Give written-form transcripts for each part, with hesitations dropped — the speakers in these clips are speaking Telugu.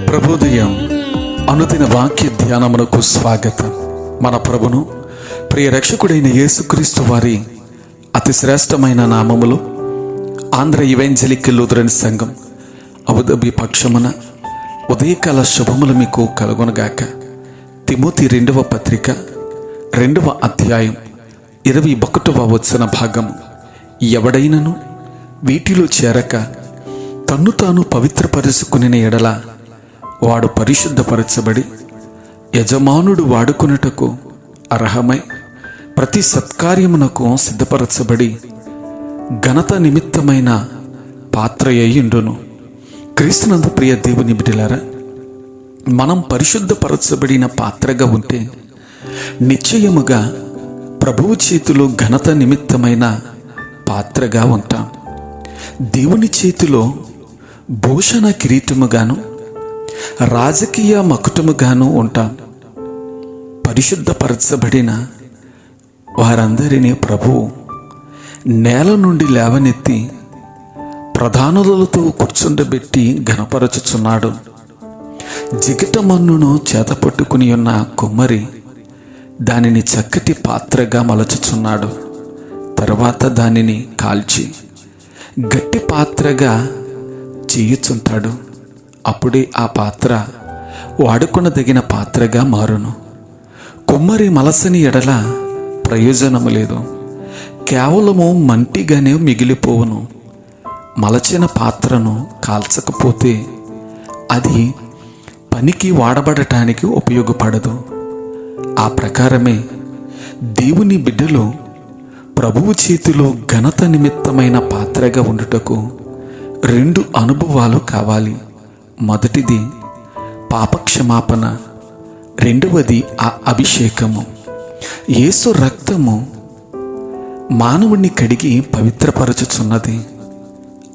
ప్రభుదయం అనుదిన వాక్య ధ్యానమునకు స్వాగతం. మన ప్రభును ప్రియ రక్షకుడైన యేసుక్రీస్తు వారి అతి శ్రేష్టమైన నామములో ఆంధ్ర ఈవెంజలికల్ లూథరన్ సంఘం అబుదాబి పక్షమున ఉదయకాల శుభములు మీకు కలుగొనగాక. తిమోతి 2వ పత్రిక 2వ అధ్యాయం 21వ వచన భాగము. ఎవడైనను వీటిలో చేరక తన్ను తాను పవిత్రపరుచుకుని ఎడల వాడు పరిశుద్ధపరచబడి యజమానుడు వాడుకున్నటకు అర్హమై ప్రతి సత్కార్యమునకు సిద్ధపరచబడి ఘనత నిమిత్తమైన పాత్ర అయ్యుండును. క్రీస్తునందు ప్రియ దేవుని బిడ్డలారా, మనం పరిశుద్ధపరచబడిన పాత్రగా ఉంటే నిశ్చయముగా ప్రభువు చేతిలో ఘనత నిమిత్తమైన పాత్రగా ఉంటాం. దేవుని చేతిలో భూషణ కిరీటముగాను రాజకీయ మకుటముగాను ఉంటాం. పరిశుద్ధపరచబడిన వారందరినీ ప్రభువు నేల నుండి లేవనెత్తి ప్రధానులతో కూర్చుండబెట్టి ఘనపరచుచున్నాడు. జిగటమన్నును చేతపట్టుకుని ఉన్న కుమ్మరి దానిని చక్కటి పాత్రగా మలచుచున్నాడు. తర్వాత దానిని కాల్చి గట్టి పాత్రగా చేయుచుంటాడు. అప్పుడే ఆ పాత్ర వాడుకొనదగిన పాత్రగా మారును. కుమ్మరి మలసని ఎడల ప్రయోజనము లేదు, కేవలము మంటిగానే మిగిలిపోవును. మలచిన పాత్రను కాల్చకపోతే అది పనికి వాడబడటానికి ఉపయోగపడదు. ఆ ప్రకారమే దేవుని బిడ్డలు ప్రభువు చేతిలో ఘనత నిమిత్తమైన పాత్రగా ఉండుటకు 2 అనుభవాలు కావాలి. మొదటిది పాపక్షమాపణ, రెండవది ఆ అభిషేకము. యేసు రక్తము మానవుణ్ణి కడిగి పవిత్రపరచుచున్నది.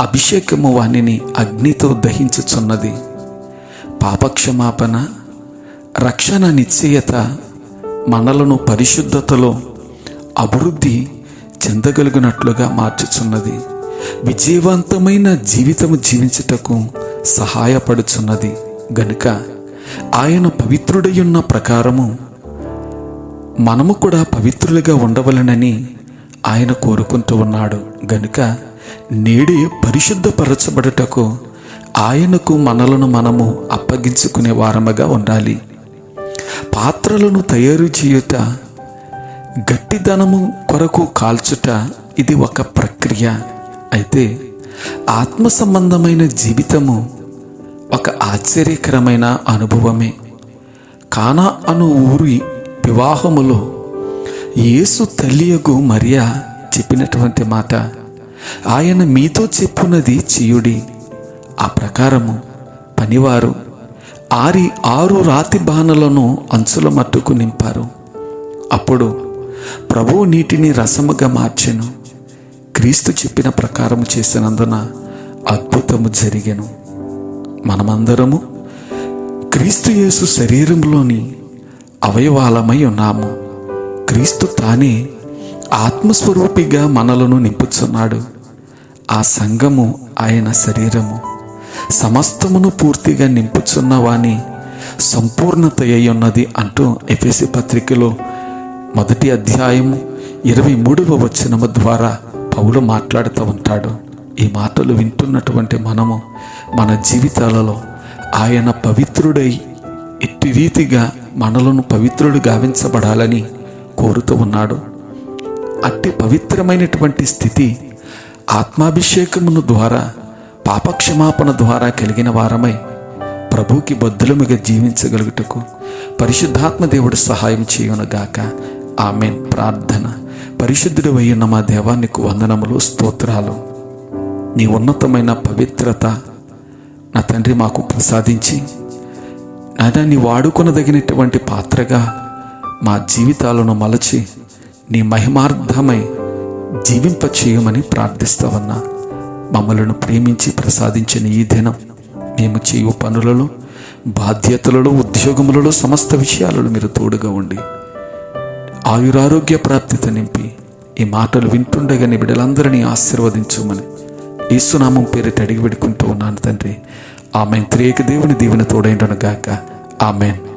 అభిషేకము వానిని అగ్నితో దహించుచున్నది. పాపక్షమాపణ, రక్షణ నిశ్చయత మనలను పరిశుద్ధతలో అభివృద్ధి చెందగలిగినట్లుగా మార్చుచున్నది. విజయవంతమైన జీవితము జీవించుటకు సహాయపడుచున్నది. గనుక ఆయన పవిత్రుడయున్న ప్రకారము మనము కూడా పవిత్రులుగా ఉండవలనని ఆయన కోరుకుంటూ ఉన్నాడు. గనుక నేడే పరిశుద్ధపరచబడుటకు ఆయనకు మనలను మనము అప్పగించుకునే వారముగా ఉండాలి. పాత్రలను తయారు చేయుట, గట్టిదనము కొరకు కాల్చుట ఇది ఒక ప్రక్రియ. అయితే ఆత్మ సంబంధమైన జీవితము ఒక ఆశ్చర్యకరమైన అనుభవమే. కానా అను ఊరి వివాహములో యేసు తల్లియగు మరియా చెప్పినటువంటి మాట, ఆయన మీతో చెప్పున్నది చేయుడి. ఆ ప్రకారము పనివారు 6 రాతి బాణలను అంచుల మట్టుకు నింపారు. అప్పుడు ప్రభువు నీటిని రసముగా మార్చెను. క్రీస్తు చెప్పిన ప్రకారము చేసినందున అద్భుతము జరిగెను. మనమందరము క్రీస్తు యేసు శరీరంలోని అవయవాలమై ఉన్నాము. క్రీస్తు తానే ఆత్మస్వరూపిగా మనలను నింపుచున్నాడు. ఆ సంఘము ఆయన శరీరము. సమస్తమును పూర్తిగా నింపుచున్న వాని సంపూర్ణత అయి ఉన్నది అంటూ ఎఫెసీ పత్రికలో 1వ అధ్యాయము 23వ వచనము ద్వారా పౌలు మాట్లాడుతూ ఉంటాడు. ఈ మాటలు వింటున్నటువంటి మనము మన జీవితాలలో ఆయన పవిత్రుడై ఎట్టి రీతిగా మనలను పవిత్రుడు గావించబడాలని కోరుతూ ఉన్నాడు. అట్టి పవిత్రమైనటువంటి స్థితి ఆత్మాభిషేకమును ద్వారా, పాపక్షమాపణ ద్వారా కలిగిన వారమై ప్రభువుకి బద్దులముగా జీవించగలుగుటకు పరిశుద్ధాత్మ దేవుడు సహాయం చేయునుగాక. ఆమేన్. ప్రార్థన. పరిశుద్ధుడు అయ్యున్న మా దేవా, నీకు వందనములు, స్తోత్రాలు. నీ ఉన్నతమైన పవిత్రత నా తండ్రి మాకు ప్రసాదించి నీ వాడుకొనదగినటువంటి పాత్రగా మా జీవితాలను మలచి నీ మహిమార్థమై జీవింపచేయమని ప్రార్థిస్తావన్నా. మమ్మలను ప్రేమించి ప్రసాదించిన ఈ దినం మేము చేయు పనులలో, బాధ్యతలలో, ఉద్యోగములలో, సమస్త విషయాలలో మీరు తోడుగా ఉండి ఆయురారోగ్య ప్రాప్తిత నింపి ఈ మాటలు వింటుండగా నీ బిడ్డలందరినీ ఆశీర్వదించమని యేసునామం పేరిట అడిగి పెడుకుంటూ ఉన్నాను తండ్రి. ఆమెన్. త్రియేక దేవుని దీవెన తోడైండును గాక. ఆమెన్.